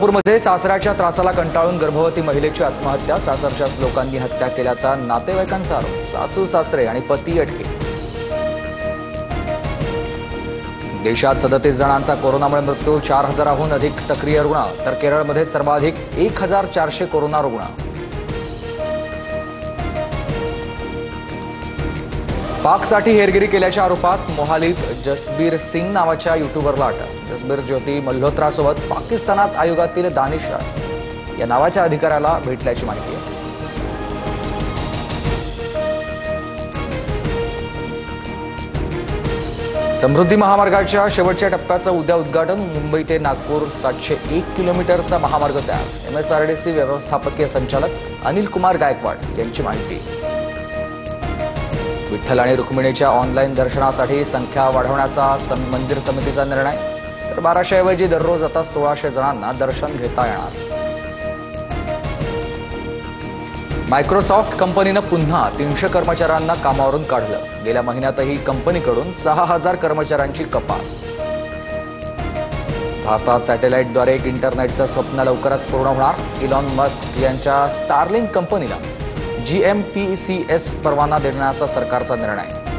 नागपूरमध्ये सासऱ्याच्या त्रासाला कंटाळून गर्भवती महिलेची आत्महत्या, सासरच्याच लोकांनी हत्या केल्याचा नातेवाईकांचा आरोप, सासू सासरे आणि पती अटकेत. देशात 37 जणांचा कोरोनामुळे मृत्यू, 4000हून अधिक सक्रिय रुग्ण, तर केरळमध्ये सर्वाधिक 1400 कोरोना रुग्ण. पाकसाठी हेरगिरी केल्याच्या आरोपात मोहालीत जसबीर सिंग नावाच्या युट्यूबरला अटक. जसबीर ज्योती मल्होत्रासोबत पाकिस्तानात आयोगातील दानिश या नावाच्या अधिकाऱ्याला भेटल्याची माहिती आहे. समृद्धी महामार्गाच्या शेवटच्या टप्प्याचं उद्या उद्घाटन. मुंबई ते नागपूर 701 किलोमीटरचा महामार्ग तयार. MSRDC व्यवस्थापकीय संचालक अनिल कुमार गायकवाड यांची माहिती. विठ्ठल आणि रुक्मिणीच्या ऑनलाईन दर्शनासाठी संख्या वाढवण्याचा मंदिर समितीचा निर्णय. तर 1200 ऐवजी दररोज आता 1600 जणांना दर्शन घेता येणार. मायक्रोसॉफ्ट कंपनीनं पुन्हा 300 कर्मचाऱ्यांना कामावरून काढलं. गेल्या महिन्यातही कंपनीकडून 6000 कर्मचाऱ्यांची कपात. भारतात सॅटेलाइटद्वारे इंटरनेटचं स्वप्न लवकरच पूर्ण होणार. इलॉन मस्क यांच्या स्टारलिंक कंपनीला GMPCS परवाना देण्याचा सरकारचा निर्णय.